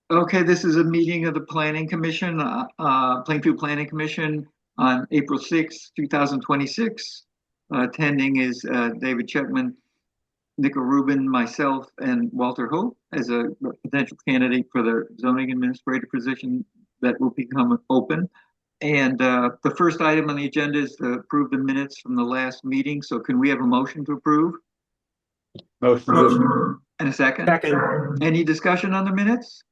Okay, this is a meeting of the Planning Commission, Plainfield Planning Commission on April 6th, 2026. Attending is David Chetman, Nico Rubin, myself, and Walter Hope as a potential candidate for the zoning administrator position that will become open. And the first item on the agenda is to approve the minutes from the last meeting. So can we have a motion to approve? Motion. And a second? Second. Any discussion on the minutes?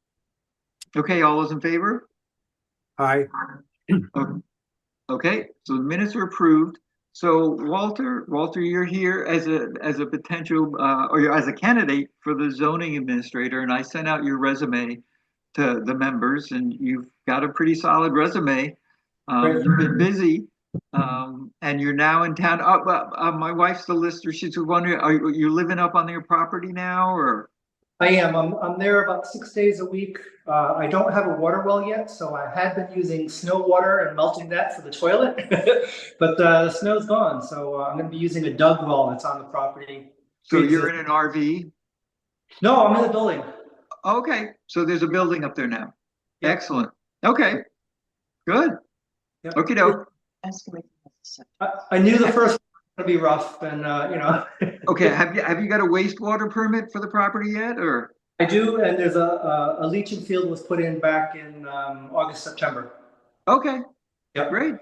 Okay, all those in favor? Aye. Okay, so the minutes are approved. So Walter, you're here as a potential or you're as a candidate for the zoning administrator, and I sent out your resume to the members, and you've got a pretty solid resume. You've been busy, and you're now in town. My wife's the lister. She's wondering, are you living up on your property now, or? I am. I'm there about 6 days a week. I don't have a water well yet, so I had been using snow water and melting that for the toilet, but the snow's gone. So I'm going to be using a dug well that's on the property. So you're in an RV? No, I'm in the building. Okay, so there's a building up there now. Yep. Excellent. Okay, good. Yep. Okay, doke. I knew the first one was going to be rough, and Okay, have you got a wastewater permit for the property yet, or? I do, and there's a leaching field was put in back in August, September. Okay, Yep. great.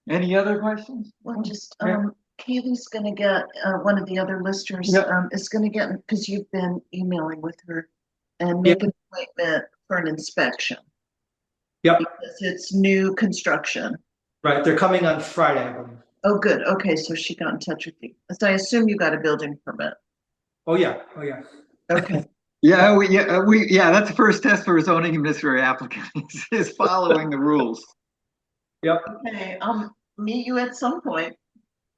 Any other questions? Well, just, Yeah. Kaylee's gonna get, one of the other listers, Yep. is gonna get, because you've been emailing with her and make an appointment for an inspection. Yep. Because it's new construction. Right, they're coming on Friday, I believe. Oh, good. Okay, so she got in touch with you. So I assume you got a building permit. Oh yeah, oh yeah. Okay. Yeah, that's the first test for a zoning administrator applicant is following the rules. Yep. Okay, I'll meet you at some point.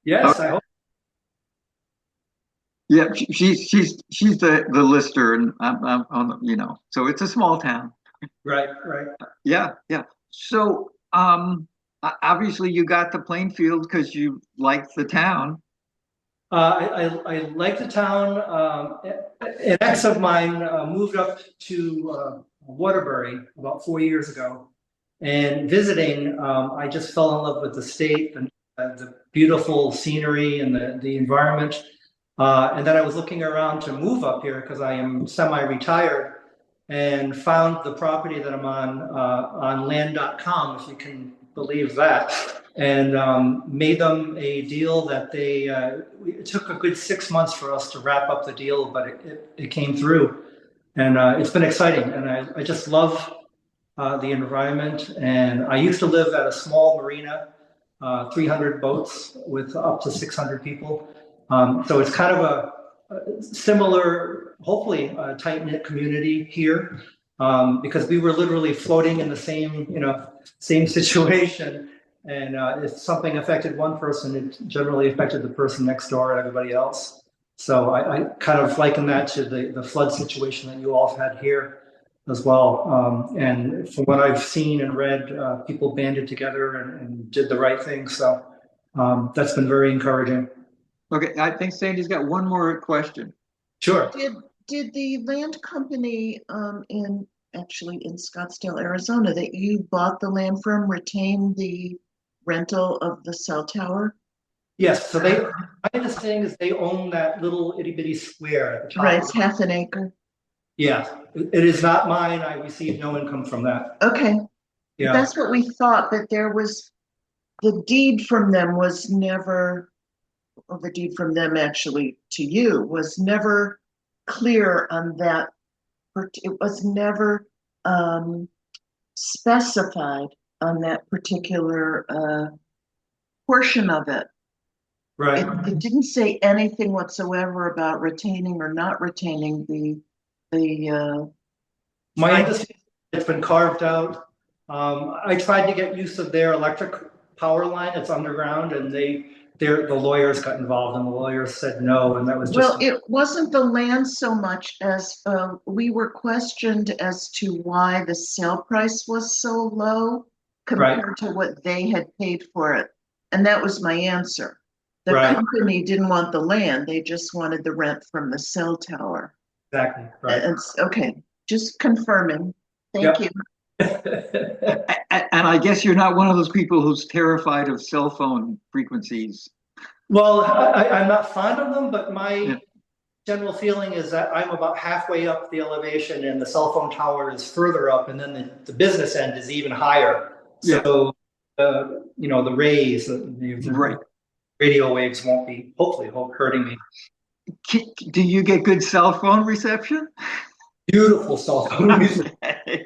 Yes, I hope. Yeah, she's the lister, and I'm on, so it's a small town. Right. Yeah. So, obviously you got to Plainfield because you like the town. I like the town. An ex of mine moved up to Waterbury about 4 years ago, and visiting, I just fell in love with the state and the beautiful scenery and the environment. And then I was looking around to move up here because I am semi-retired, and found the property that I'm on land.com, if you can believe that, and made them a deal that it took a good 6 months for us to wrap up the deal, but it came through, and it's been exciting, and I just love the environment. And I used to live at a small marina, 300 boats with up to 600 people. So it's kind of a similar, hopefully tight-knit community here, because we were literally floating in the same situation. And if something affected one person, it generally affected the person next door and everybody else. So I kind of liken that to the flood situation that you all have had here as well. And from what I've seen and read, people banded together and did the right thing. So that's been very encouraging. Okay, I think Sandy's got one more question. Sure. Did the land company in Scottsdale, Arizona, that you bought the land from retain the rental of the cell tower? Yes, so my understanding is they own that little itty bitty square at the top. Right, it's half an acre. Yeah, it is not mine. I received no income from that. Okay. Yeah. That's what we thought, that there was, the deed from them was never, or the deed from them actually to you was never clear on that. It was never specified on that particular portion of it. Right. It didn't say anything whatsoever about retaining or not retaining the My understanding, it's been carved out. I tried to get use of their electric power line. It's underground, and the lawyers got involved, and the lawyers said no, and that was just. Well, it wasn't the land so much as we were questioned as to why the sale price was so low compared to what they had paid for it. And that was my answer. The company didn't want the land. They just wanted the rent from the cell tower. exactly, right. It's okay, just confirming. Thank Yep. you. And I guess you're not one of those people who's terrified of cell phone frequencies. Well, I'm not fond of them, but Yeah, my general feeling is that I'm about halfway up the elevation and the cell phone tower is further up, and then the business end is even higher. yeah, So, the rays, right. the radio waves won't be hopefully hurting me. Do you get good cell phone reception? Beautiful cell phone music. Okay.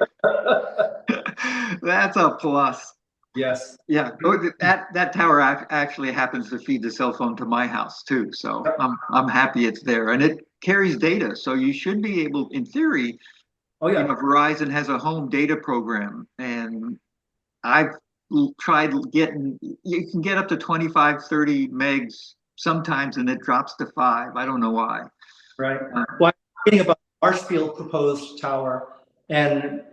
That's a plus. Yes. Yeah, that tower actually happens to feed the cell phone to my house too. So I'm happy it's there, and it carries data. So you should be able, in theory, Oh yeah. Verizon has a home data program, and I've tried getting, you can get up to 25, 30 megs sometimes, and it drops to 5. I don't know why. Right. Uh, Well, I'm reading about Marshfield proposed tower, and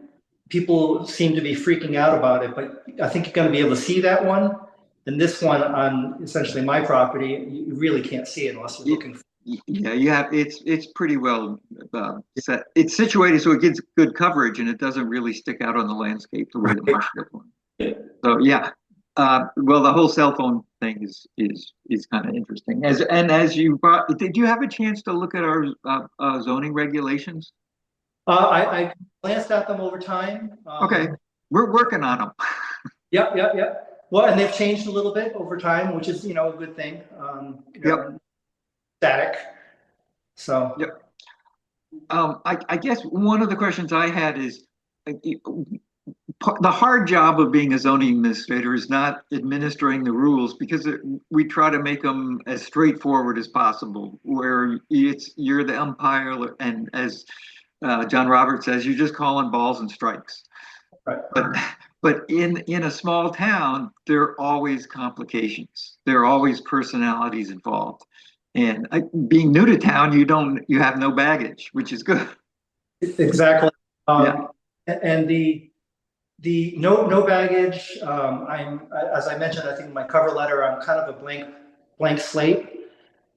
people seem to be freaking out about it, but I think you're going to be able to see that one. And this one on essentially my property, you really can't see it unless you're looking. Yeah, you have it's pretty well set. It's situated so it gets good coverage and it doesn't really stick out on the landscape the way the Marshfield one. So yeah, well, the whole cell phone thing is kind of interesting. As you brought, did you have a chance to look at our zoning regulations? I glanced at them over time. Okay, we're working on them. Yep, yep, yep. Well, and they've changed a little bit over time, which is, a good thing. Yep. Static. So. Yep. I guess one of the questions I had is the hard job of being a zoning administrator is not administering the rules because we try to make them as straightforward as possible, where you're the umpire, and as John Roberts says, you're just calling balls and strikes. Right. But in a small town, there are always complications. There are always personalities involved. And being new to town, you have no baggage, which is good. Exactly. Yeah. And the no baggage. As I mentioned, I think in my cover letter, I'm kind of a blank slate.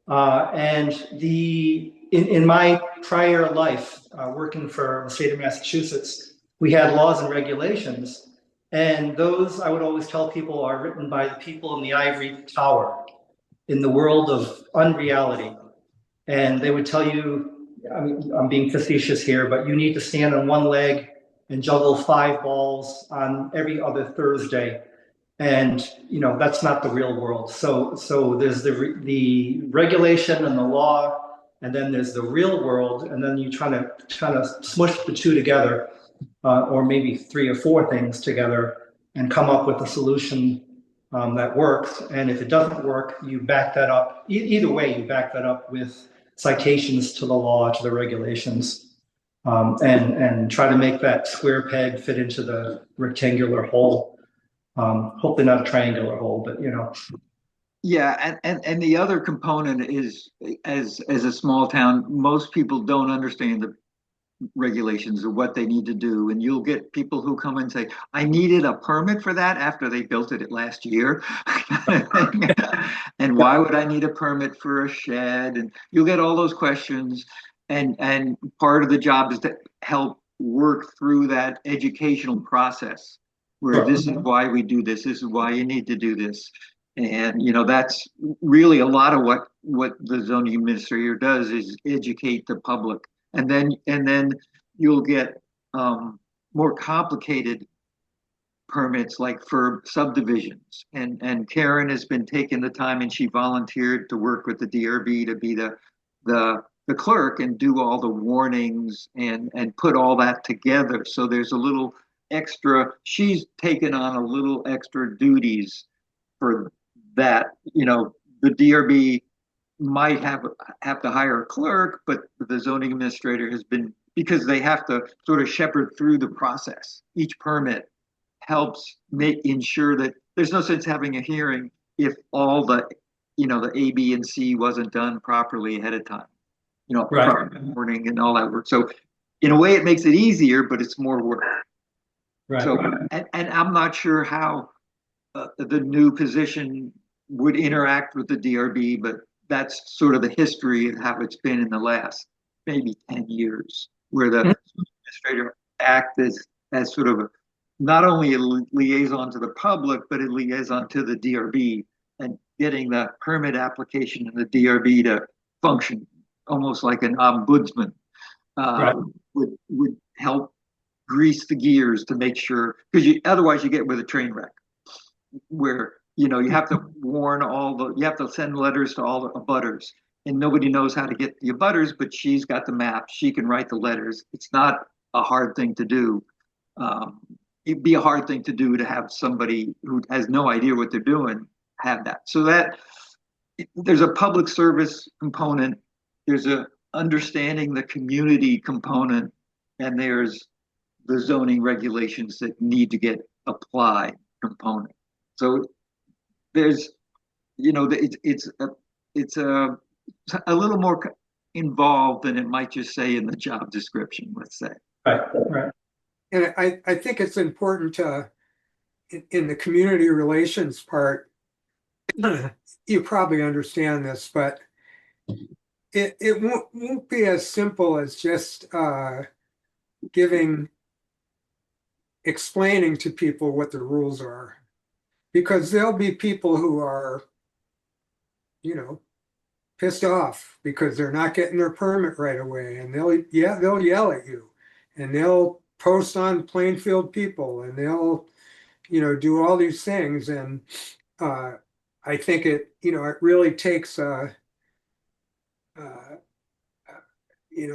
And in my prior life, working for the state of Massachusetts, we had laws and regulations, and those I would always tell people are written by the people in the ivory tower in the world of unreality. And they would tell you, I mean, I'm being facetious here, but you need to stand on one leg and juggle 5 balls on every other Thursday. And that's not the real world. So there's the regulation and the law, and then there's the real world, and then you try to smush the two together, or maybe 3 or 4 things together, and come up with a solution that works. And if it doesn't work, you back that up. Either way, you back that up with citations to the law, to the regulations, and try to make that square peg fit into the rectangular hole. Hopefully not a triangular hole, but Yeah, and the other component is as a small town, most people don't understand the regulations of what they need to do, and you'll get people who come and say, "I needed a permit for that after they built it last year," and why would I need a permit for a shed? And you'll get all those questions, and part of the job is to help work through that educational process where this is why we do this. This is why you need to do this. And that's really a lot of what the zoning administrator does is educate the public, and then you'll get more complicated permits like for subdivisions. And Karen has been taking the time, and she volunteered to work with the DRB to be the clerk and do all the warnings and put all that together. So there's a little extra. She's taken on a little extra duties for that. The DRB might have to hire a clerk, but the zoning administrator has been, because they have to sort of shepherd through the process. Each permit helps ensure that there's no sense having a hearing if all the A, B, and C wasn't done properly ahead of time. Right. Warning and all that work. So in a way, it makes it easier, but it's more work. Right. So, and I'm not sure how the new position would interact with the DRB, but that's sort of the history of how it's been in the last maybe 10 years, where the administrator act as sort of not only a liaison to the public, but a liaison to the DRB, and getting the permit application in the DRB to function almost like an ombudsman Right. would help grease the gears to make sure, because otherwise you get with a train wreck where you have to warn you have to send letters to all the abutters, and nobody knows how to get the abutters, but she's got the map, she can write the letters. It's not a hard thing to do. It'd be a hard thing to do to have somebody who has no idea what they're doing have that. So that there's a public service component, there's a understanding the community component, and there's the zoning regulations that need to get applied component. So there's, it's a little more involved than it might just say in the job description, let's say. Right. Right. And I think it's important in the community relations part, you probably understand this, but it won't be as simple as just explaining to people what the rules are, because there'll be people who are, pissed off because they're not getting their permit right away, and they'll yell at you, and they'll post on Plainfield People, and they'll do all these things. And I think it really takes a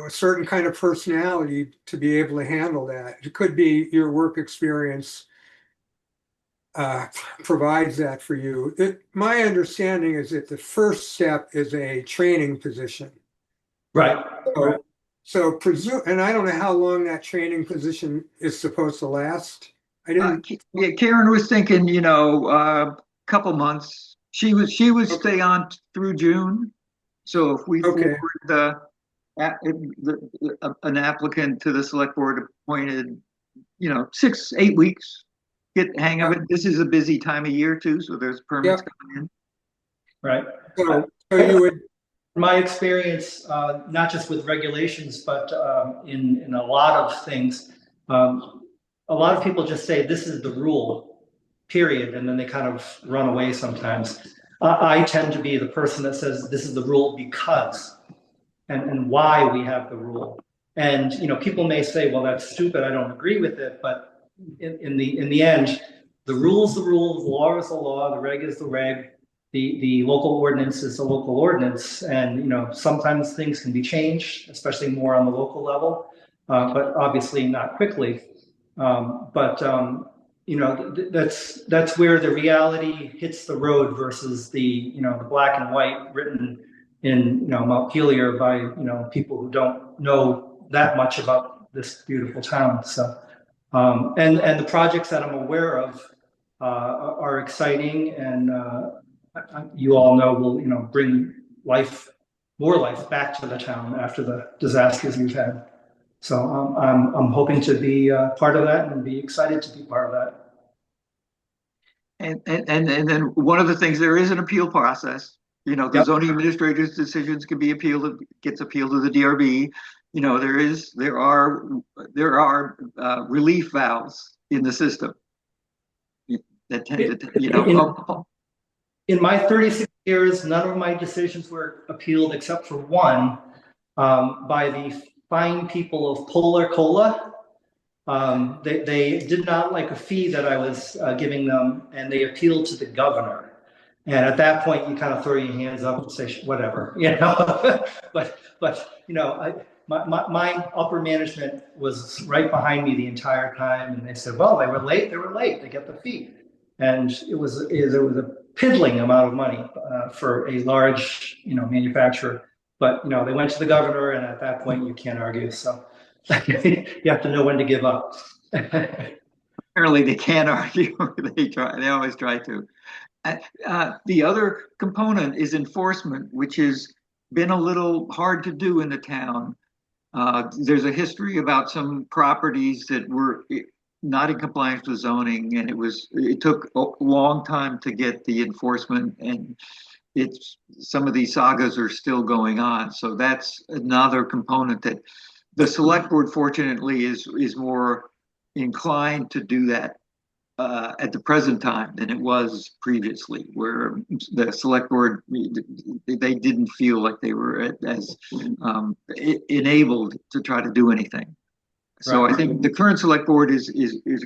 certain kind of personality to be able to handle that. It could be your work experience provides that for you. My understanding is that the first step is a training position. Right. So presume, and I don't know how long that training position is supposed to last. I didn't. Yeah, Karen was thinking, a couple months. She would stay on through June. So if we forward an applicant to the select board appointed, 6-8 weeks, get the hang of it. This is a busy time of year too, so there's permits coming in. Right. So you would. My experience, not just with regulations, but in a lot of things, a lot of people just say this is the rule, period, and then they kind of run away sometimes. I tend to be the person that says this is the rule because, and why we have the rule. And people may say, well, that's stupid, I don't agree with it, but in the end, the rule is the rule, the law is the law, the reg is the reg. The local ordinance is the local ordinance, and sometimes things can be changed, especially more on the local level, but obviously not quickly. That's where the reality hits the road versus the the black and white written in Montpelier by people who don't know that much about this beautiful town. So and the projects that I'm aware of are exciting, and you all know will bring more life back to the town after the disasters we've had. So I'm hoping to be part of that and be excited to be part of that. And then one of the things, there is an appeal process. The zoning administrator's decisions can be appealed, gets appealed to the DRB. There are relief valves in the system that tend to In my 36 years, none of my decisions were appealed except for one by the fine people of Polar Cola. They did not like a fee that I was giving them, and they appealed to the governor. And at that point, you kind of throw your hands up and say, whatever, my upper management was right behind me the entire time, and they said, well, they were late, they get the fee. And it was a piddling amount of money for a large, manufacturer. But they went to the governor, and at that point, you can't argue. So you have to know when to give up. Apparently, they can't argue. They always try to. The other component is enforcement, which has been a little hard to do in the town. There's a history about some properties that were not in compliance with zoning, and it took a long time to get the enforcement, and it's some of these sagas are still going on. So that's another component that the select board fortunately is more inclined to do that at the present time than it was previously, where the select board, they didn't feel like they were as enabled to try to do anything. So Right. I think the current select board is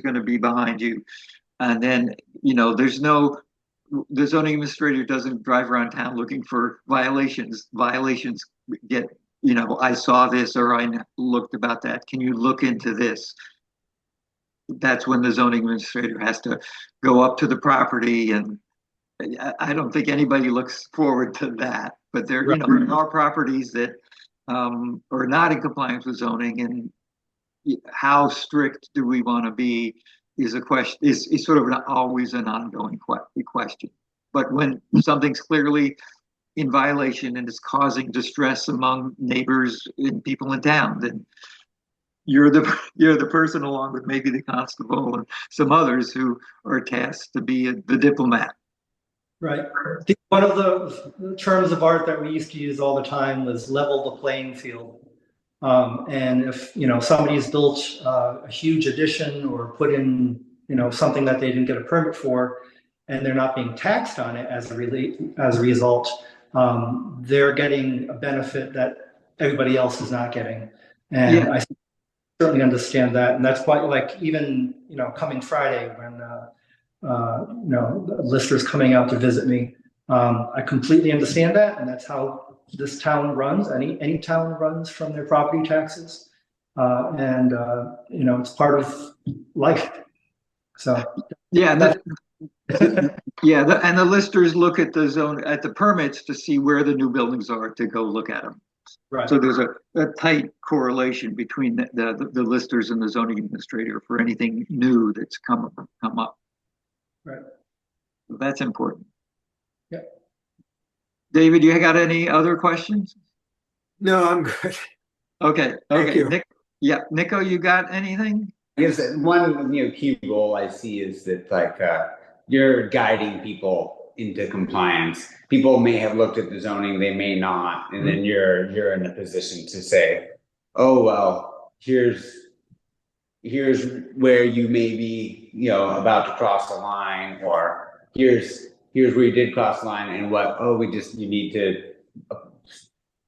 going to be behind you. And then, the zoning administrator doesn't drive around town looking for violations. Violations get, I saw this or I looked about that. Can you look into this? That's when the zoning administrator has to go up to the property, and I don't think anybody looks forward to that. But there are properties that are not in compliance with zoning, and how strict do we want to be is a question, is sort of always an ongoing question. But when something's clearly in violation and is causing distress among neighbors and people in town, then you're the person, along with maybe the constable and some others, who are tasked to be the diplomat. Right. One of the terms of art that we used to use all the time was level the playing field. And if somebody's built a huge addition or put in something that they didn't get a permit for, and they're not being taxed on it as a result, they're getting a benefit that everybody else is not getting. And I certainly understand that, and that's why, like, even coming Friday when the listers coming out to visit me, I completely understand that, and that's how this town runs. Any town runs from their property taxes, and it's part of life. So yeah, and the listers look at the permits to see where the new buildings are to go look at them. Right. So there's a tight correlation between the listers and the zoning administrator for anything new that's come up. Right. So that's important. Yeah. David, you got any other questions? No, I'm good. Okay. Thank you. Nico, you got anything? I guess one key role I see is that you're guiding people into compliance. People may have looked at the zoning, they may not, and then you're in a position to say, oh well, here's where you may be about to cross the line, or here's where you did cross the line, and you need to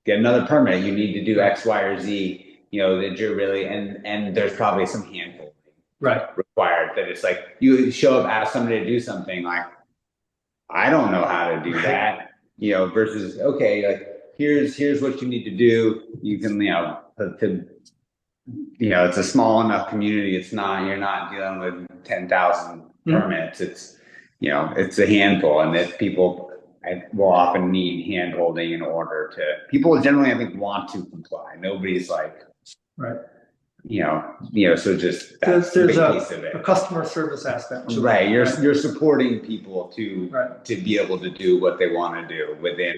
get another permit, you need to do X, Y, or Z. That you're really, and there's probably some handholding required, that it's like you show up, ask somebody to do something, like, I don't know how to do that, versus, okay, like, here's what you need to do. You can, it's a small enough community. You're not dealing with 10,000 permits. It's, it's a handful, and that people will often need handholding in order to, people generally, I think, want to comply. Nobody's like, right. So just that's the big piece of it. A customer service aspect to right. it. You're supporting people to be able to do what they want to do within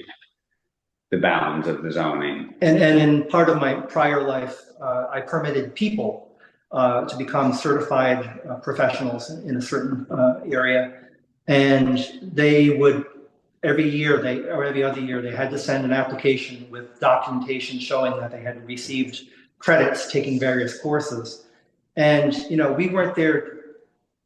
the bounds of the zoning. And in part of my prior life, I permitted people to become certified professionals in a certain area, and they would every other year they had to send an application with documentation showing that they had received credits taking various courses. And we weren't there.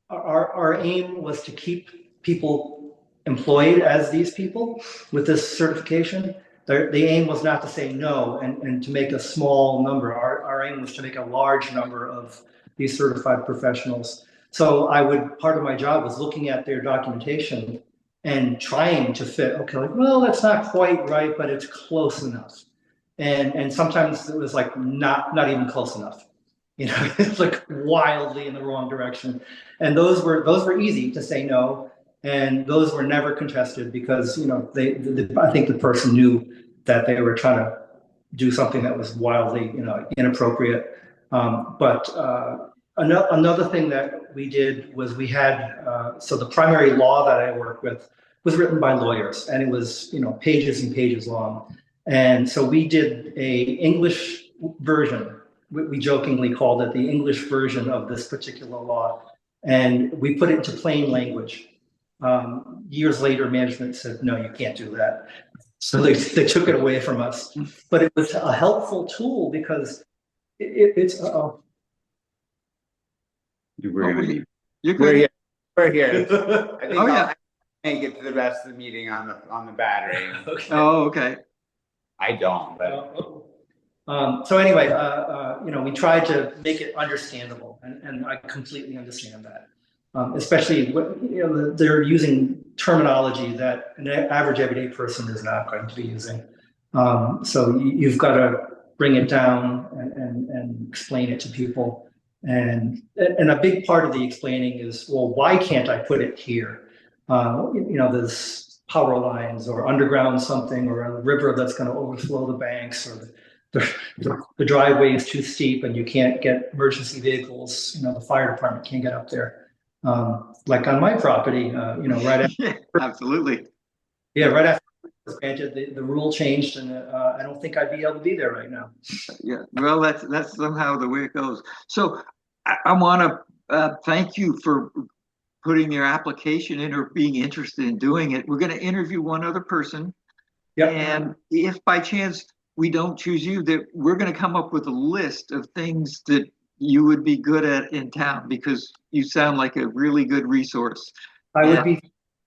Our aim was to keep people employed as these people with this certification. The aim was not to say no and to make a small number. Our aim was to make a large number of these certified professionals. So part of my job was looking at their documentation and trying to fit, okay, like, well, that's not quite right, but it's close enough. And sometimes it was like not even close enough. It's like wildly in the wrong direction. And those were easy to say no, and those were never contested because I think the person knew that they were trying to do something that was wildly inappropriate. But another thing that we did was we had so the primary law that I work with was written by lawyers, and it was pages and pages long. And so we did a English version. We jokingly called it the English version of this particular law, and we put it into plain language. Years later, management said, no, you can't do that. So they took it away from us. But it was a helpful tool because it's, We're gonna be, You're we're good. here, we're here. I think Oh, yeah. I'll make it to the rest of the meeting on the battery. Okay. Oh, okay. I don't, but So anyway, we tried to make it understandable, and I completely understand that. Especially they're using terminology that an average everyday person is not going to be using. So you've got to bring it down and explain it to people. And a big part of the explaining is, well, why can't I put it here? There's power lines or underground something or a river that's going to overflow the banks, or the driveway is too steep and you can't get emergency vehicles. The fire department can't get up there. Like on my property, right after, Yeah, absolutely. right after it was granted, the rule changed, and I don't think I'd be able to be there right now. Yeah. Well, that's somehow the way it goes. So I want to thank you for putting your application in or being interested in doing it. We're going to interview one other person. Yep. And if by chance we don't choose you, that we're going to come up with a list of things that you would be good at in town, because you sound like a really good resource. I Yeah. would be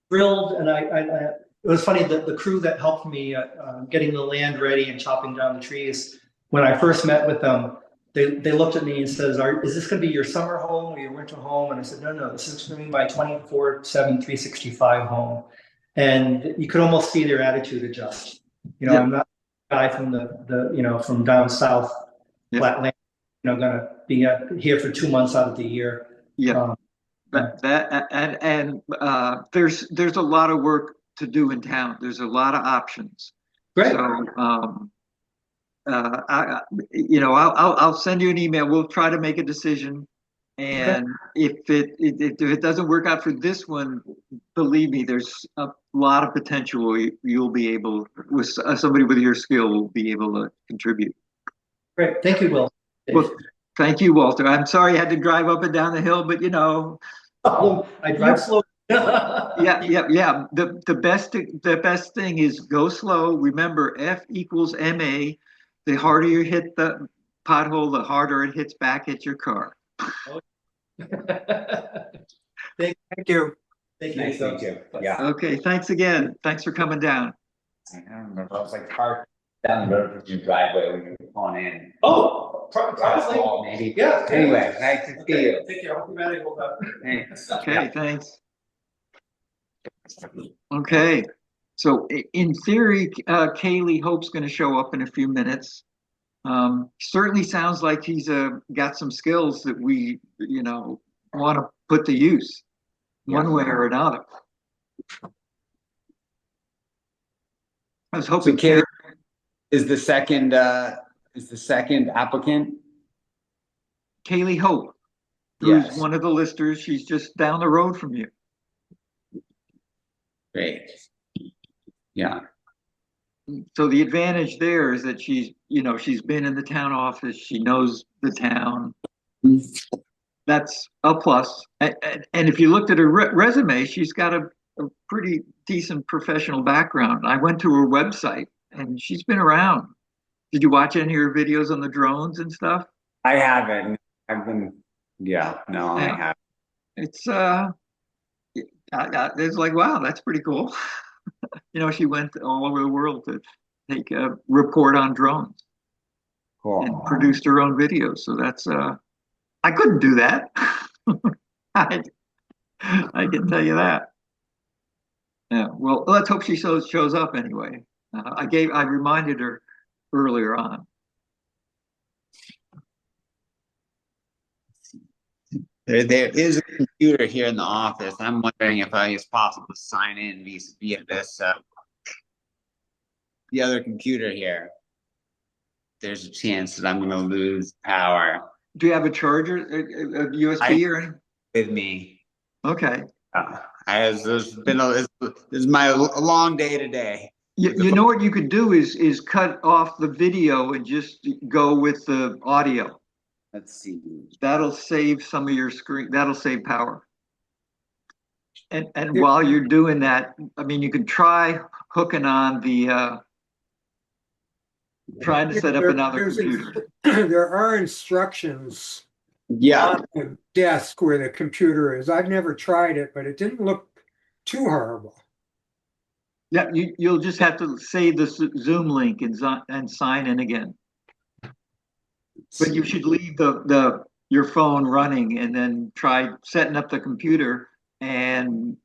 thrilled, and it was funny that the crew that helped me getting the land ready and chopping down the trees, when I first met with them, they looked at me and says, is this going to be your summer home or your winter home? And I said, no, this is going to be my 24/7, 365 home. And you could almost see their attitude adjust. Yeah. I'm not a guy from from down south, Yeah. flatland, going to be here for 2 months out of the year. Yeah. There's a lot of work to do in town. There's a lot of options. Great. So I'll send you an email. We'll try to make a decision. And if it doesn't work out for this one, believe me, there's a lot of potential. You'll be able, with somebody with your skill, will be able to contribute. Great. Thank you, Will. Well, thank you, Walter. I'm sorry you had to drive up and down the hill, but I drive slow. yeah. The best thing is go slow. Remember, F equals MA. The harder you hit the pothole, the harder it hits back at your car. Thank you. you. nice to meet you. Yeah. Okay, thanks again. Thanks for coming down. I don't remember. I was like parked down the road from your driveway when you were pulling in. Oh, probably. Maybe. Yeah. Anyway, nice to see you. Take care. Hope you're ready. Hold up. Thanks. Okay, thanks. Okay, so in theory, Kaylee Hope's going to show up in a few minutes. Certainly sounds like he's got some skills that we, want to put to use one way or another. I was hoping. So Kaylee is the second applicant? Kaylee Hope, who's Yes. one of the listers. She's just down the road from you. Great. Yeah. So the advantage there is that she's been in the town office. She knows the town. That's a plus. And if you looked at her resume, she's got a pretty decent professional background. I went to her website and she's been around. Did you watch any of her videos on the drones and stuff? I haven't. I've been, I haven't. It's it's like, wow, that's pretty cool. She went all over the world to take a report on drones Cool. and produced her own videos. So that's I couldn't do that. I can tell you that. Yeah. Well, let's hope she shows up anyway. I reminded her earlier on. There is a computer here in the office. I'm wondering if it's possible to sign in via this, the other computer here. There's a chance that I'm going to lose power Do you have a charger, a USB or anything? with me. Okay. This is my long day today. You know what you could do is cut off the video and just go with the audio. Let's see. That'll save some of your screen. That'll save power. And Yeah. while you're doing that, I mean, you can try hooking on trying to set up another computer. There are instructions Yeah, on the desk where the computer is. I've never tried it, but it didn't look too horrible. Yeah, you'll just have to save the Zoom link and sign in again. But you should leave your phone running and then try setting up the computer, and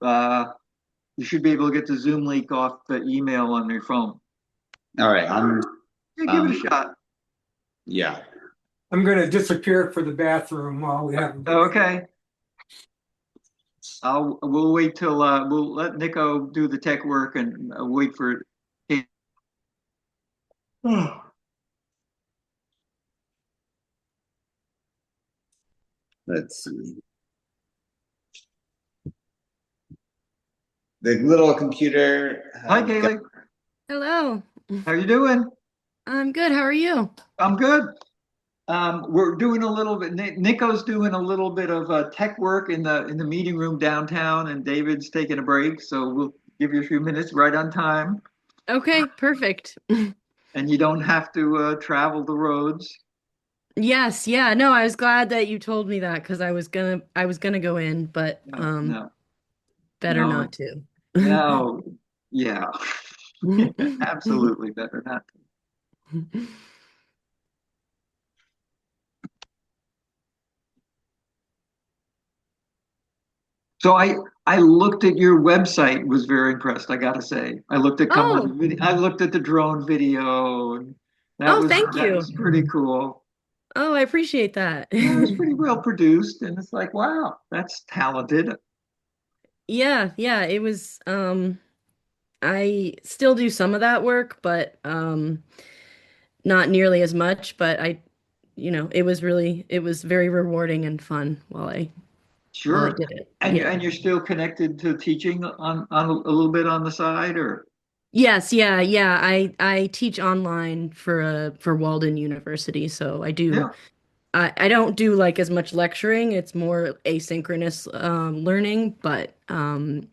you should be able to get the Zoom link off the email on your phone. all right, Yeah, give it a shot. yeah. I'm going to disappear for the bathroom while we have. Okay. We'll wait till we'll let Nico do the tech work and wait for it. Let's see. The little computer. Hi, Kaylee. Hello. How you doing? I'm good. How are you? I'm good. We're doing a little bit. Nico's doing a little bit of tech work in the meeting room downtown, and David's taking a break. So we'll give you a few minutes right on time, Okay, perfect. and you don't have to travel the roads. Yes, yeah. No, I was glad that you told me that because I was gonna go in, but No, better no. not to. no, yeah, absolutely better not. So I looked at your website, was very impressed, I gotta say. I looked at Oh. I looked at the drone video, and Oh, thank that you. was pretty cool. Oh, I appreciate that. Yeah, it was pretty well produced, and it's like, wow, that's talented. Yeah, yeah, it was I still do some of that work, but not nearly as much, but it was very rewarding and fun while I Sure. did it. And Yeah. and you're still connected to teaching on a little bit on the side, or Yes, yeah, yeah. I teach online for Walden University, so yeah, I don't do like as much lecturing. It's more asynchronous learning, but I'm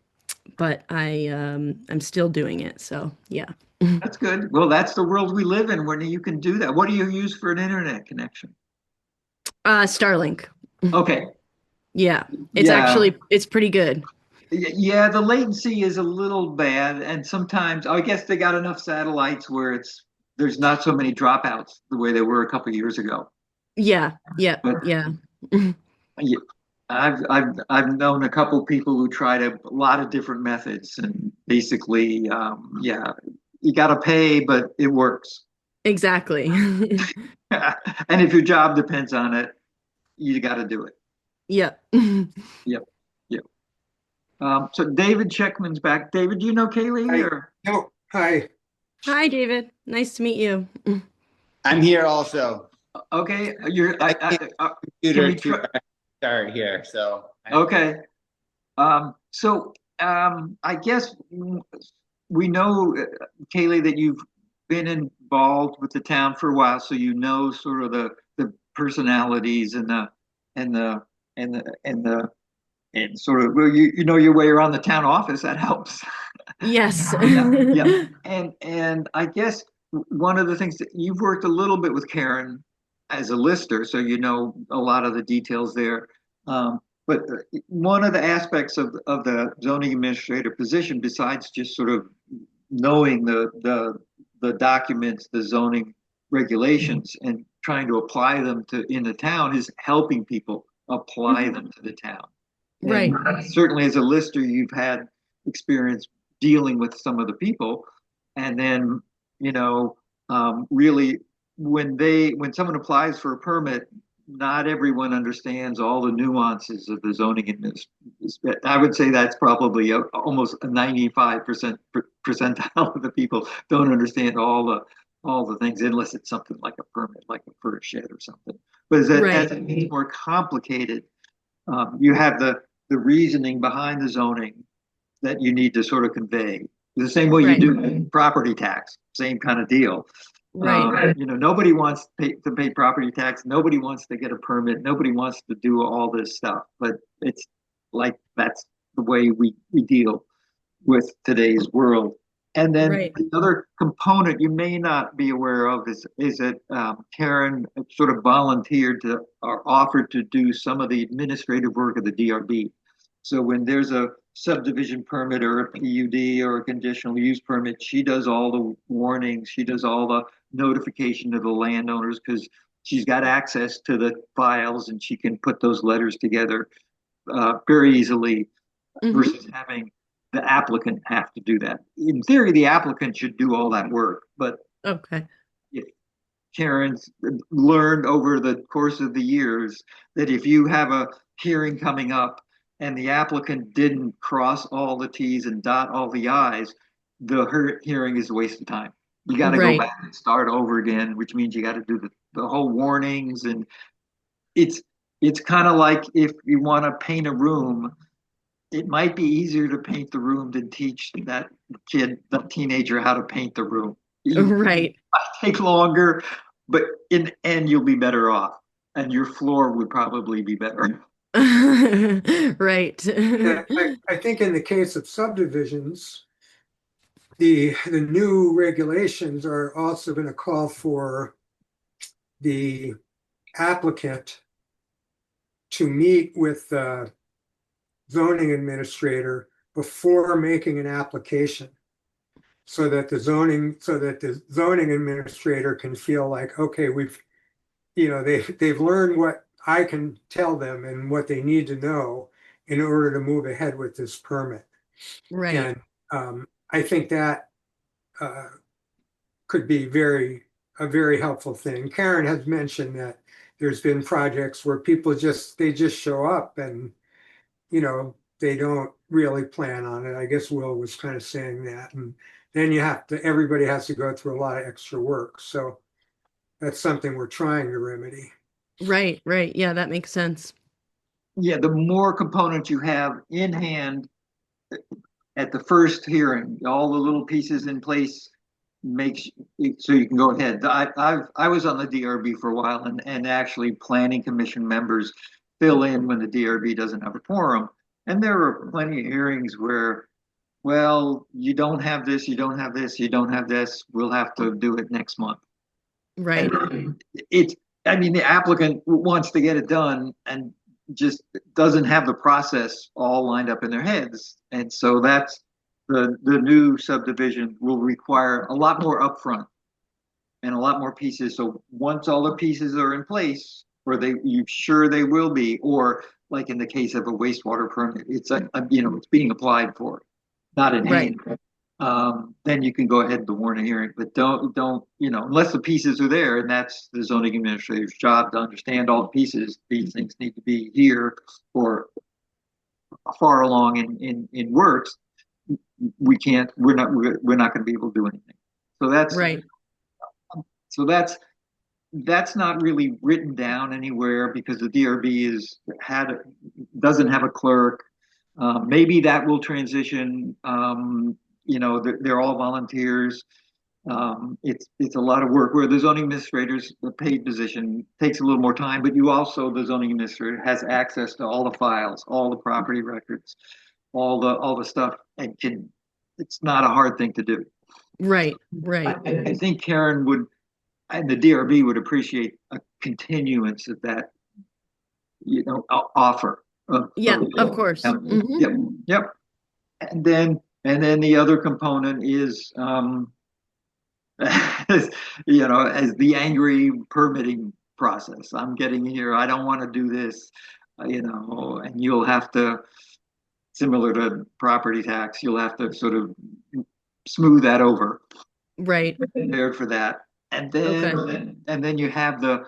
still doing it. So yeah. that's good. Well, that's the world we live in when you can do that. What do you use for an internet connection? Starlink. Okay. Yeah. Yeah. It's pretty good. Yeah, the latency is a little bad, and sometimes I guess they got enough satellites where there's not so many dropouts the way there were a couple of years ago. Yeah. Yeah. But Yeah. yeah, I've known a couple people who tried a lot of different methods, and basically, yeah, you got to pay, but it works. Exactly. And if your job depends on it, you got to do it. Yeah. Yep, yep. So David Checkman's back. David, do you know Kaylee Hi. or? No, hi. Hi, David. Nice to meet you. I'm here also. Okay, Computer we to try- start here, so. okay. I guess we know, Kaylee, that you've been involved with the town for a while, so you know sort of the personalities and the and and sort of, well, you know your way around the town office. That helps. Yes. Yeah. And I guess one of the things that you've worked a little bit with Karen as a lister, so you know a lot of the details there. But one of the aspects of the zoning administrator position, besides just sort of knowing the documents, the zoning regulations, and trying to apply them to in the town, is helping people apply them to the town. Right. And certainly as a lister, you've had experience dealing with some of the people. And then, really when someone applies for a permit, not everyone understands all the nuances of the zoning administration. I would say that's probably almost a 95% percentile of the people don't understand all the things unless it's something like a permit, like a furnished shed or something. But as it gets more complicated, you have the reasoning behind the zoning that you need to sort of convey. The same way you do property tax, same kind of deal. Right. Nobody wants to pay property tax. Nobody wants to get a permit. Nobody wants to do all this stuff. But it's like that's the way we deal with today's world. And then Right. the other component you may not be aware of is that Karen sort of volunteered to or offered to do some of the administrative work of the DRB. So when there's a subdivision permit or a PUD or a conditional use permit, she does all the warnings, she does all the notification to the landowners because she's got access to the files and she can put those letters together very easily Mhm. versus having the applicant have to do that. In theory, the applicant should do all that work, but Okay. if Karen's learned over the course of the years that if you have a hearing coming up and the applicant didn't cross all the T's and dot all the I's, the hearing is a waste of time. You got to go Right. back and start over again, which means you got to do the whole warnings. And it's kind of like if you want to paint a room, it might be easier to paint the room than teach that kid, the teenager, how to paint the room. You Right. might take longer, but in the end, you'll be better off, and your floor would probably be better. Right. Yeah, I think in the case of subdivisions, the new regulations are also going to call for the applicant to meet with the zoning administrator before making an application. So that the zoning administrator can feel like, okay, they've learned what I can tell them and what they need to know in order to move ahead with this permit. Right. And I think that could be a very helpful thing. Karen has mentioned that there's been projects where people just show up and they don't really plan on it. I guess Will was kind of saying that, and then everybody has to go through a lot of extra work. So that's something we're trying to remedy. Right. Right. Yeah, that makes sense. Yeah, the more components you have in hand at the first hearing, all the little pieces in place makes so you can go ahead. I was on the DRB for a while, and actually planning commission members fill in when the DRB doesn't have a quorum. And there were plenty of hearings where, well, you don't have this, you don't have this, you don't have this. We'll have to do it next month. Right. And I mean, the applicant wants to get it done and just doesn't have the process all lined up in their heads. And so that's the new subdivision will require a lot more upfront and a lot more pieces. So once all the pieces are in place, or you sure they will be, or like in the case of a wastewater permit, it's it's being applied for, not in Right. hand. Then you can go ahead and warn a hearing, but don't unless the pieces are there, and that's the zoning administrator's job to understand all the pieces. These things need to be here or far along in works. We're not going to be able to do anything. So Right. that's not really written down anywhere because the DRB doesn't have a clerk. Maybe that will transition. They're all volunteers. It's a lot of work where the zoning administrator's the paid position takes a little more time, but the zoning administrator has access to all the files, all the property records, all the stuff, and it's not a hard thing to do. Right. Right. I think Karen and the DRB would appreciate a continuance of that, offer. Yeah, of course. Mhm. Yep. And then the other component is, as the angry permitting process. I'm getting here. I don't want to do this, and you'll have to, similar to property tax, you'll have to sort of smooth that over. Right. Prepared for that. And Okay. then you have the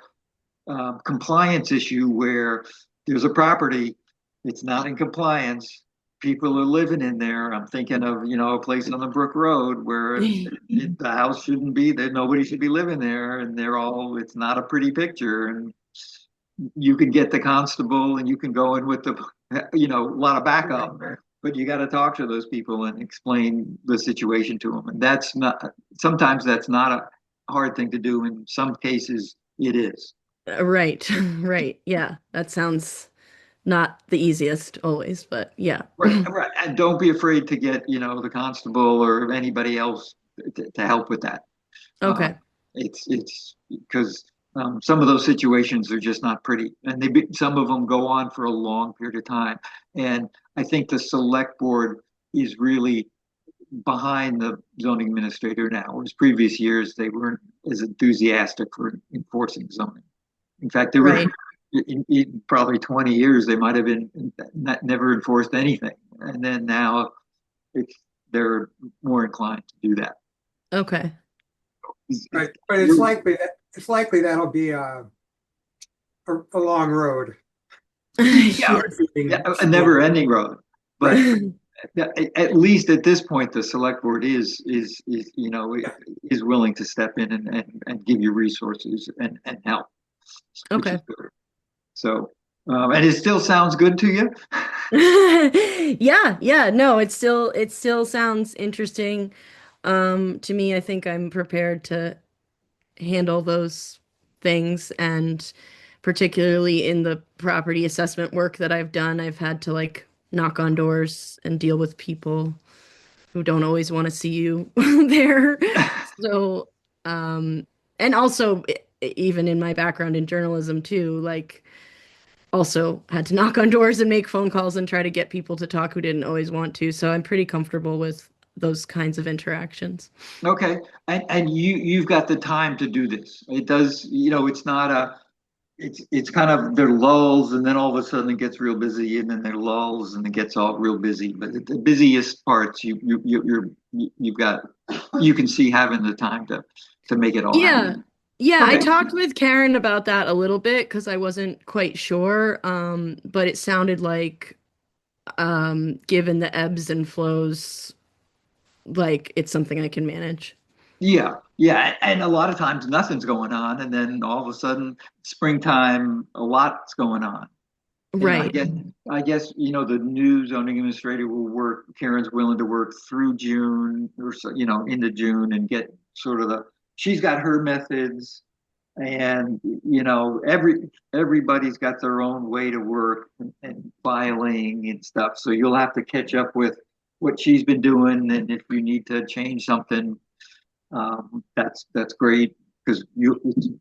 compliance issue where there's a property, it's not in compliance. People are living in there. I'm thinking of, a place on the Brook Road where the house shouldn't be there. Nobody should be living there. And it's not a pretty picture. And you can get the constable and you can go in with a lot of backup, but you got to talk to those people and explain the situation to them. And sometimes that's not a hard thing to do. In some cases, it is. Right. Right. Yeah, that sounds not the easiest always, but yeah. Right, right. And don't be afraid to get, the constable or anybody else to help with that. Uh, Okay. it's because some of those situations are just not pretty, and some of them go on for a long period of time. And I think the select board is really behind the zoning administrator now. Whereas previous years they weren't as enthusiastic for enforcing zoning. In fact, they were Right. in probably 20 years they might have been never enforced anything, and then now it's they're more inclined to do that. Okay. Right, but it's likely that'll be a long road. Yeah, Yes. yeah, a never-ending road. But at least at this point, the select board is willing to step in and give you resources and help, which Okay. is good. So, and it still sounds good to you? Yeah, yeah, no, it still sounds interesting to me. I think I'm prepared to handle those things, and particularly in the property assessment work that I've done, I've had to like knock on doors and deal with people who don't always want to see you there. So, and also even in my background in journalism too, like also had to knock on doors and make phone calls and try to get people to talk who didn't always want to. So I'm pretty comfortable with those kinds of interactions. Okay, and you've got the time to do this. It does, it's not it's kind of there are lulls, and then all of a sudden it gets real busy, and then there are lulls, and it gets all real busy. But the busiest parts, you've got you can see having the time to make it all Yeah. happen. Yeah, I Okay. talked with Karen about that a little bit because I wasn't quite sure. But it sounded like given the ebbs and flows, like it's something I can manage. Yeah, yeah, and a lot of times nothing's going on, and then all of a sudden, springtime, a lot's going on. And I Right. guess, I guess, the new zoning administrator will work, Karen's willing to work through June or so, into June and get sort of she's got her methods, and, everybody's got their own way to work and filing and stuff. So you'll have to catch up with what she's been doing, and if you need to change something, that's great because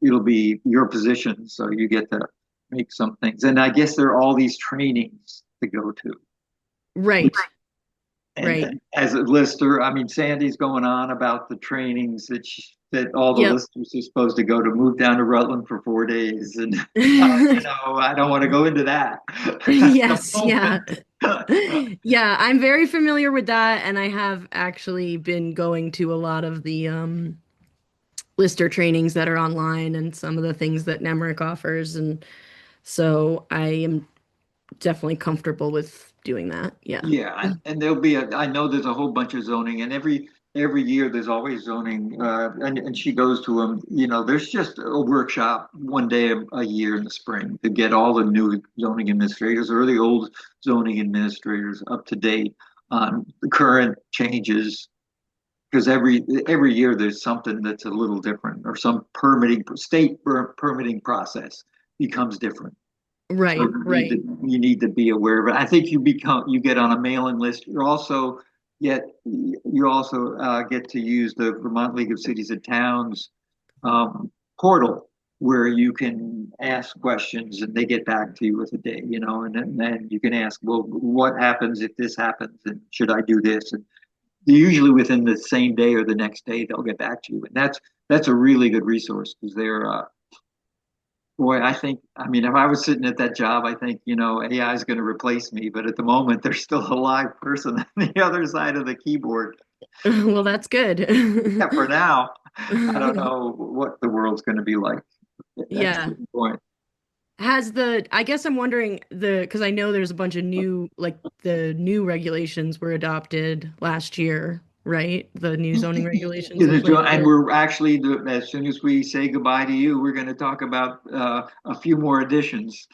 it'll be your position, so you get to make some things. And I guess there are all these trainings to go to. Right. And, Right. and as a lister, I mean, Sandy's going on about the trainings that all the Yep. listers are supposed to go to, move down to Rutland for 4 days, and I don't want to go into that. Yes, yeah. Yeah, I'm very familiar with that, and I have actually been going to a lot of the Lister trainings that are online and some of the things that Nemrick offers, and so I am definitely comfortable with doing that. Yeah. Yeah, and there'll be I know there's a whole bunch of zoning, and every year there's always zoning, and she goes to them. There's just a workshop one day a year in the spring to get all the new zoning administrators or the old zoning administrators up to date on the current changes. Because every year there's something that's a little different, or some permitting process becomes different. So Right, right. you need to be aware of it. I think you get on a mailing list. You also get to use the Vermont League of Cities and Towns portal, where you can ask questions and they get back to you with a day, and then you can ask, well, what happens if this happens, and should I do this? And usually within the same day or the next day they'll get back to you, and that's a really good resource because they're boy, I mean, if I was sitting at that job, I think, AI is going to replace me. But at the moment, there's still a live person on the other side of the keyboard. Well, that's Yeah, good. for now, I don't know what the world's going to be like at a Yeah. certain point. I guess I'm wondering because I know there's a bunch of the new regulations were adopted last year, right? The new zoning regulations in And Plainfield. we're actually, as soon as we say goodbye to you, we're going to talk about a few more additions.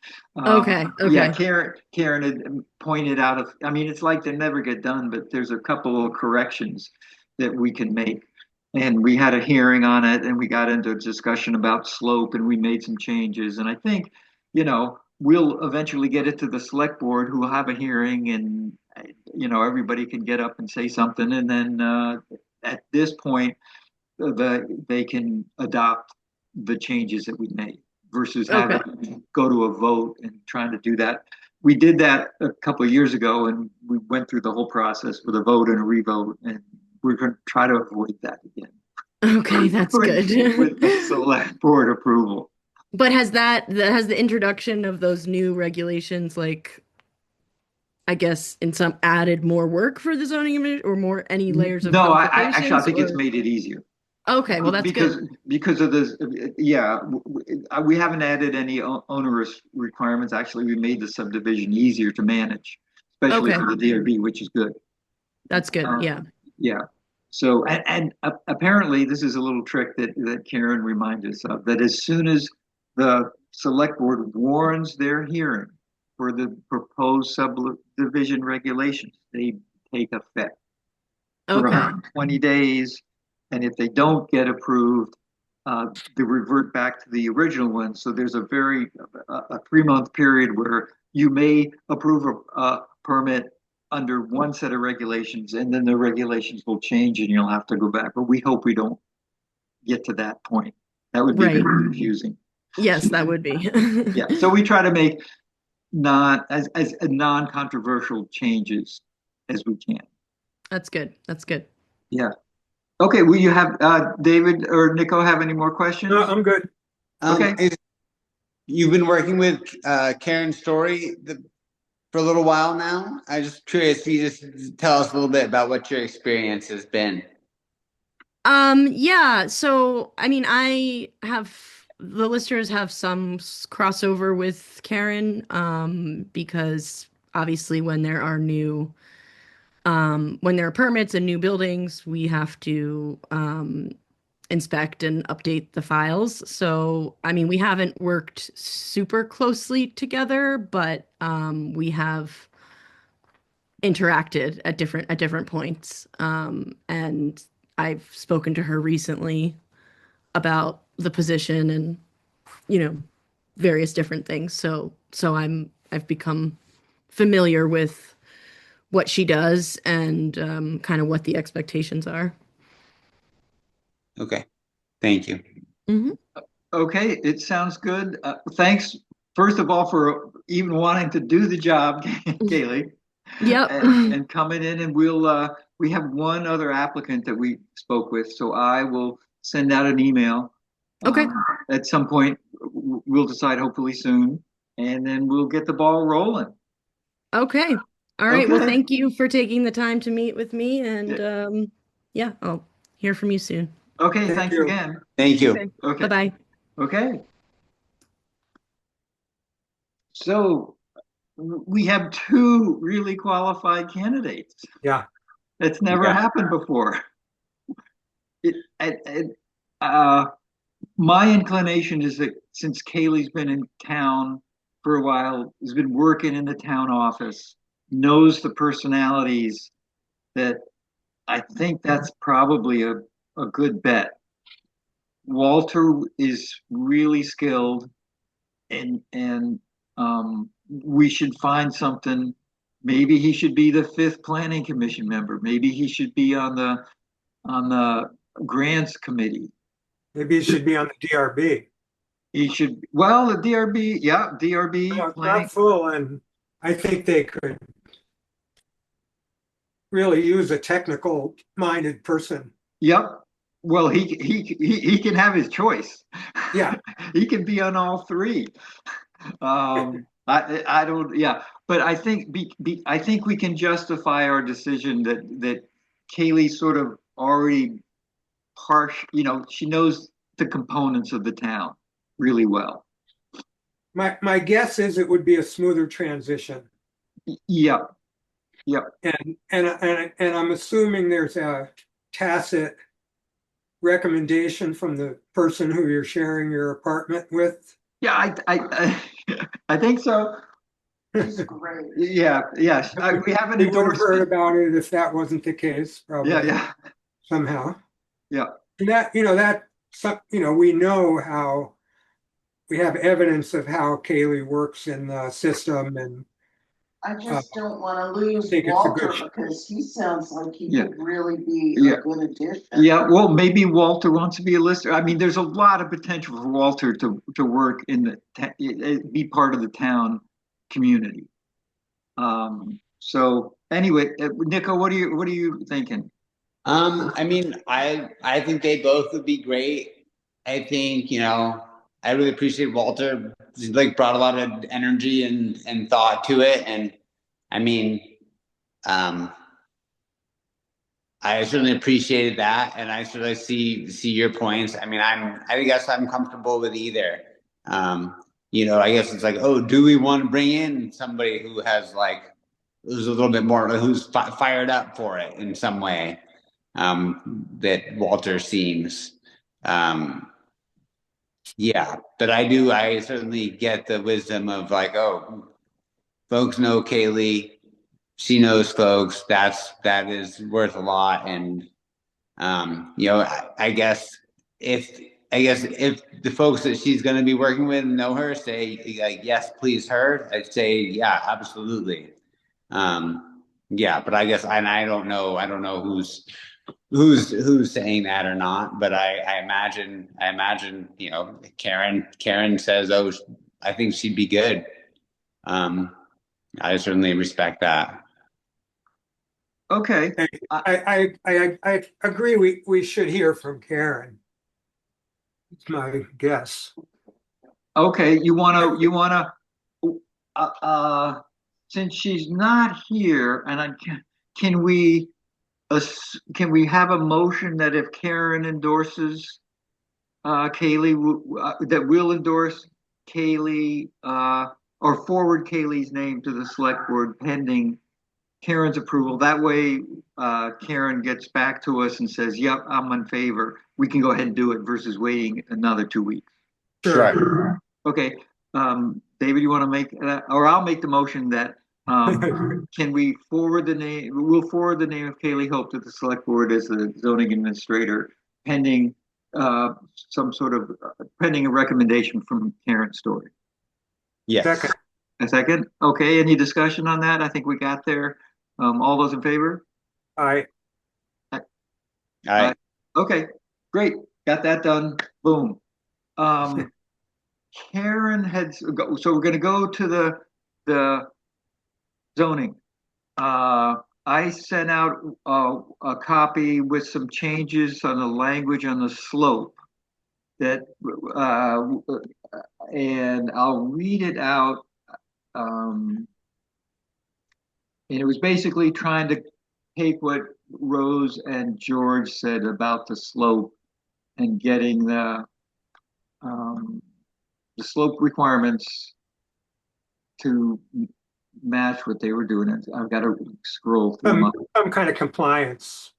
Okay, Yeah, okay. Karen had pointed out, I mean, it's like they never get done, but there's a couple of corrections that we can make. And we had a hearing on it, and we got into a discussion about slope, and we made some changes. And I think, we'll eventually get it to the select board, who will have a hearing, and everybody can get up and say something, and then at this point, they can adopt the changes that we made versus Okay. having to go to a vote and trying to do that. We did that a couple of years ago, and we went through the whole process with a vote and a revote, and we're going to try to avoid that again. Okay, that's With good. the select board approval. But has the introduction of those new regulations, like, I guess, in some added more work for the zoning admin or more any layers of No, actually, I think complications, it's or- made it easier. Okay, well, that's good. Because of this, yeah, we haven't added any onerous requirements. Actually, we made the subdivision easier to manage, especially Okay. for the DRB, which is good. That's good. Yeah. Yeah. So, and apparently this is a little trick that Karen reminded us of, that as soon as the select board warns their hearing for the proposed subdivision regulations, they take effect for Okay. 120 days. And if they don't get approved, they revert back to the original one. So there's a 3-month period where you may approve a permit under one set of regulations, and then the regulations will change and you'll have to go back. But we hope we don't get to that point. That would be Right. very confusing. Yes, that would be. Yeah. So we try to make as non-controversial changes as we can. That's good. That's good. Yeah. Okay. Will you have David or Nico have any more questions? No, I'm good. Okay. You've been working with Karen Story for a little while now. I'm just curious if you just tell us a little bit about what your experience has been. Yeah, so I mean, the listers have some crossover with Karen, because obviously when there are when there are permits and new buildings, we have to inspect and update the files. So, I mean, we haven't worked super closely together, but we have interacted at different points. And I've spoken to her recently about the position and, various different things. So I've become familiar with what she does and kind of what the expectations are. Okay, thank you. Mm-hmm. Okay, it sounds good. Thanks, first of all, for even wanting to do the job, Kaylee. Yep. And coming in, and we have one other applicant that we spoke with, so I will send out an email. Okay. At some point, we'll decide, hopefully soon, and then we'll get the ball rolling. Okay. All right. Well, Okay. thank you for taking the time to meet with me, and yeah, I'll hear from you soon. Okay, Thank thanks you. again. Thank you. Okay. Okay. Bye-bye. Okay. So we have two really qualified candidates. Yeah. It's never Yeah. happened before. My inclination is that since Kaylee's been in town for a while, has been working in the town office, knows the personalities, that I think that's probably a good bet. Walter is really skilled, and we should find something. Maybe he should be the 5th planning commission member. Maybe he should be on the grants committee. Maybe you should be on the DRB. He should, well, the DRB, yeah, DRB. No, it's planning. not full, and I think they could really use a technical minded person. Yep. Well, he can have his choice. Yeah. He can be on all three. I don't, yeah, but I think I think we can justify our decision that Kaylee sort of already she knows the components of the town really well. My guess is it would be a smoother transition. Yep. And I'm assuming there's a tacit recommendation from the person who you're sharing your apartment with. Yeah, I think so. She's great. Yeah, yes. We haven't We would have endorsed heard it. about it if that wasn't the case, probably. Yeah. Somehow. Yeah. And that we know how we have evidence of how Kaylee works in the system, and I just don't wanna lose think it's a good Walter because he sounds like he Yeah. could really be Yeah. a good addition. Yeah, well, maybe Walter wants to be a lister. I mean, there's a lot of potential for Walter to work in be part of the town community. So anyway, Nico, what are you thinking? I mean, I think they both would be great. I think, I really appreciate Walter. He like brought a lot of energy and thought to it. And I mean, I certainly appreciated that, and I certainly see your points. I mean, I guess I'm comfortable with either. I guess it's like, oh, do we want to bring in somebody who has who's a little bit more, who's fired up for it in some way, that Walter seems. Yeah, but I certainly get the wisdom of oh, folks know Kaylee. She knows folks. That is worth a lot. And I guess if the folks that she's going to be working with know her, say yes, please her. I'd say yeah, absolutely. Yeah, but I guess I don't know who's saying that or not. But I imagine Karen says, oh, I think she'd be good. I certainly respect that. Okay, I agree. We should hear from Karen. It's my guess. okay, since she's not here, and can we have a motion that if Karen endorses Kaylee, that we'll endorse Kaylee or forward Kaylee's name to the select board pending Karen's approval. That way, Karen gets back to us and says, yep, I'm in favor. We can go ahead and do it versus waiting another 2 weeks. Sure. Okay, David, you want to make that, or I'll make the motion that can we forward the name? We'll forward the name of Kaylee Hope to the select board as the zoning administrator, pending pending a recommendation from Karen Story. Yes. Second. A second. Okay. Any discussion on that? I think we got there. All those in favor? I All right. Okay. Great. Got that done. Boom. Karen so we're going to go to the zoning. I sent out a copy with some changes on the language on the slope that, and I'll read it out. And it was basically trying to take what Rose and George said about the slope and getting the slope requirements to match what they were doing. I've got to scroll through. some kind of compliance.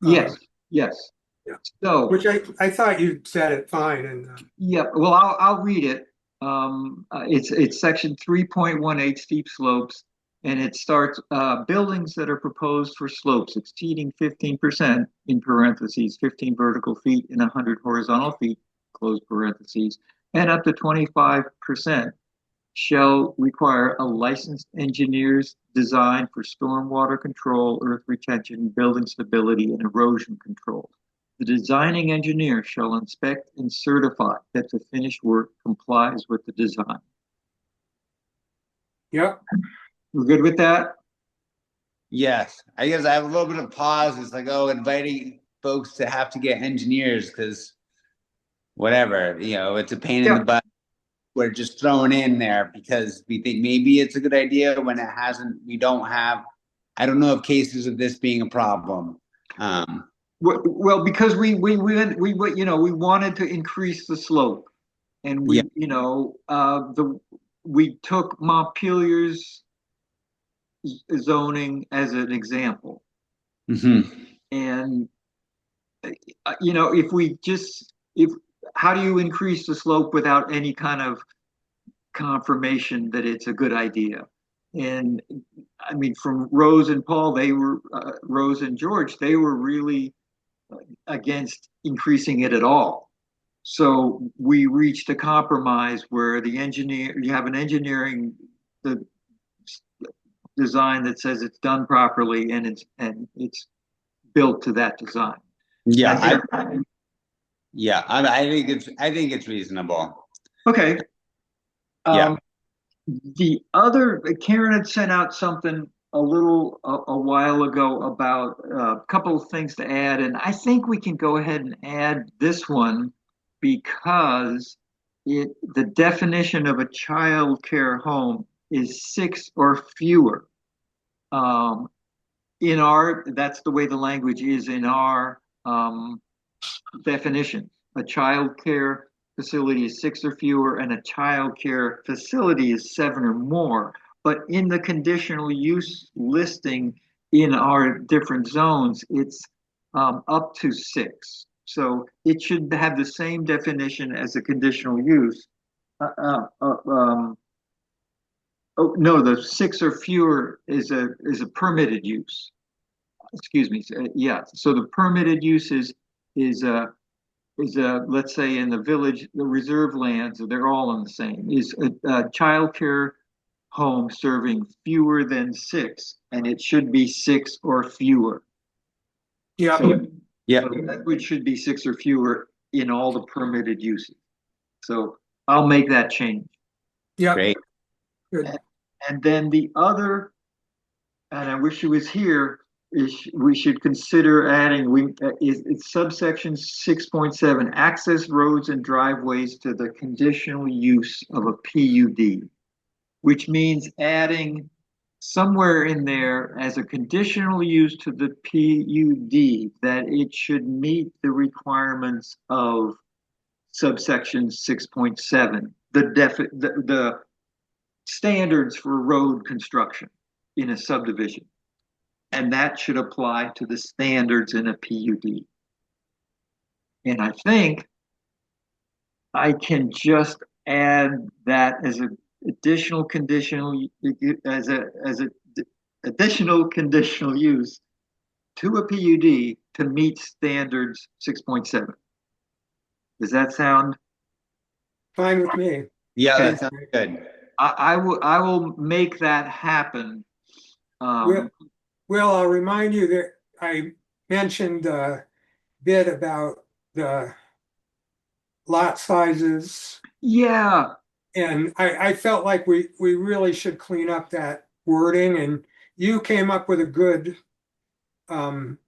Yes, yes. Yeah. So, Which I thought you said it fine. And yeah, well, I'll read it. It's section 3.18 steep slopes, and it starts buildings that are proposed for slopes exceeding 15% in parentheses, 15 vertical feet and 100 horizontal feet, close parentheses, and up to 25% shall require a licensed engineer's design for stormwater control, earth retention, building stability, and erosion control. The designing engineer shall inspect and certify that the finished work complies with the design. yep. We're good with that? Yes. I guess I have a little bit of pause. It's like, oh, inviting folks to have to get engineers because whatever, it's a pain in the butt. We're just throwing in there because we think maybe it's a good idea when it hasn't. I don't know of cases of this being a problem. Well, because we wanted to increase the slope, and we took Montpelier's zoning as an example, and how do you increase the slope without any kind of confirmation that it's a good idea? And I mean, from Rose and Paul, Rose and George, they were really against increasing it at all. So we reached a compromise where you have an engineering the design that says it's done properly and it's built to that design. Yeah, I think it's reasonable. Okay. Yeah. The other, Karen had sent out something a while ago about a couple of things to add, and I think we can go ahead and add this one because the definition of a child care home is 6 or fewer. That's the way the language is in our definition. A child care facility is 6 or fewer, and a child care facility is 7 or more. But in the conditional use listing in our different zones, it's up to 6. So it should have the same definition as a conditional use. Oh, no, the 6 or fewer is a permitted use. Excuse me. Yeah. So the permitted use is let's say in the village, the reserve lands, they're all on the same, is a child care home serving fewer than 6, and it should be 6 or fewer. Yeah, So Yeah. the language should be 6 or fewer in all the permitted uses. So I'll make that change. yeah, Great. good. And then the other, and I wish it was here, is we should consider adding, it's subsection 6.7, access roads and driveways to the conditional use of a PUD, which means adding somewhere in there as a conditional use to the PUD that it should meet the requirements of subsection 6.7, the standards for road construction in a subdivision. And that should apply to the standards in a PUD. And I think I can just add that as an additional conditional additional conditional use to a PUD to meet standards 6.7. Does that sound? Fine with me. Yeah, that sounds good. I will make that happen. Well, I'll remind you that I mentioned a bit about the lot sizes, Yeah, and I felt like we really should clean up that wording, and you came up with a good rewording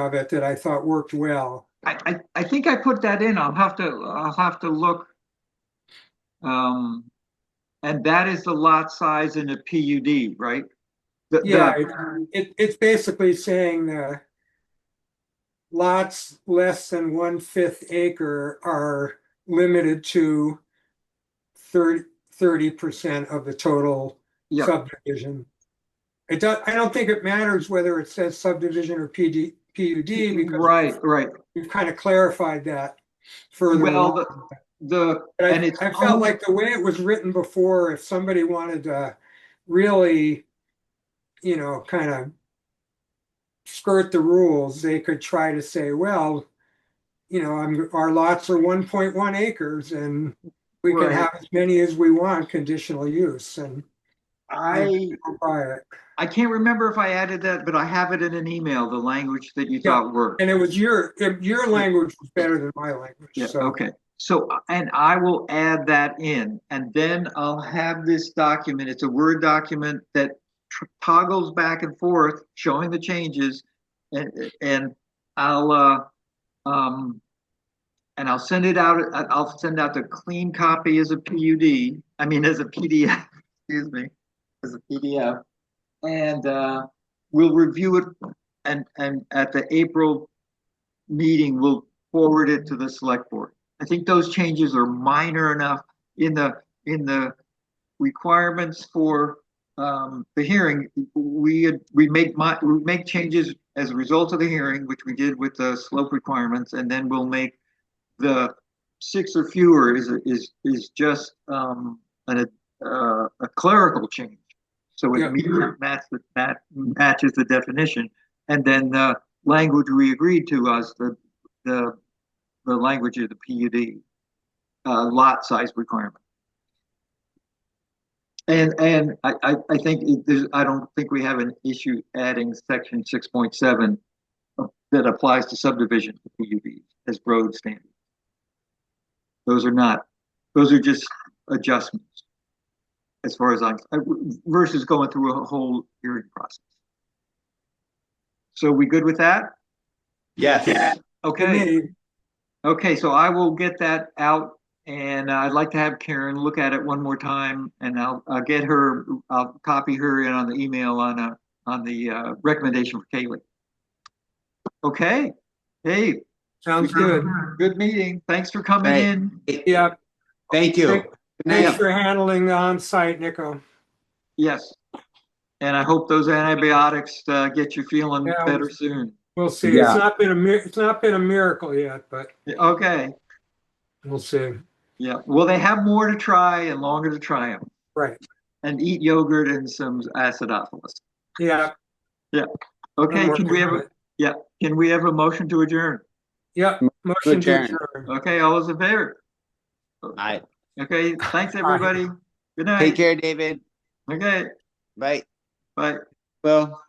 of it that I thought worked well. I think I put that in. I'll have to look. And that is the lot size in a PUD, right? Yeah, it's basically saying lots less than 1/5 acre are limited to 30% of the total Yeah. subdivision. I don't think it matters whether it says subdivision or PUD because Right. we've kind of clarified that further Well, along. But I felt like the way it was written before, if somebody wanted to really, kind of skirt the rules, they could try to say, well, our lots are 1.1 acres and we can Right. have as many as we want conditional use, and I buy it. I can't remember if I added that, but I have it in an email, the language that you thought worked. And it was your language was better than my language. Yeah, So okay. So, and I will add that in, and then I'll have this document. It's a Word document that toggles back and forth, showing the changes, and I'll send it out. I'll send out the clean copy as a PUD. I mean, as a PDF. Excuse me, as a PDF, and we'll review it. And at the April meeting, we'll forward it to the select board. I think those changes are minor enough in the requirements for the hearing. We make changes as a result of the hearing, which we did with the slope requirements, and then we'll make the 6 or fewer is just a clerical change. So it matches the definition, and then the language we agreed to us the the language of the PUD, lot size requirement. And I think I don't think we have an issue adding section 6.7 that applies to subdivision PUDs as road standards. Those are just adjustments as far as versus going through a whole hearing process. So we good with that? Yes. Okay. Okay, so I will get that out, and I'd like to have Karen look at it one more time, and I'll copy her in on the email on the recommendation for Kaylee. Okay. Hey, Sounds good. good meeting. Thanks for coming Right. in. Yeah, Thank you. Good thanks night. for handling the on-site, Nico. Yes. And I hope those antibiotics get you feeling Yeah, better soon. We'll see. Yeah. It's not been a miracle yet, but Okay. we'll see. Yeah. Well, they have more to try and longer to try them. Right. And eat yogurt and some acidophilus. Yeah. Okay. I'm Can we working have on a, it. yeah. Can we have a motion to adjourn? Yep. Motion to adjourn. adjourn. Okay. All those in favor? All right. Okay. Thanks, everybody. Good night. Take care, David. Okay. Bye. Bye. Well.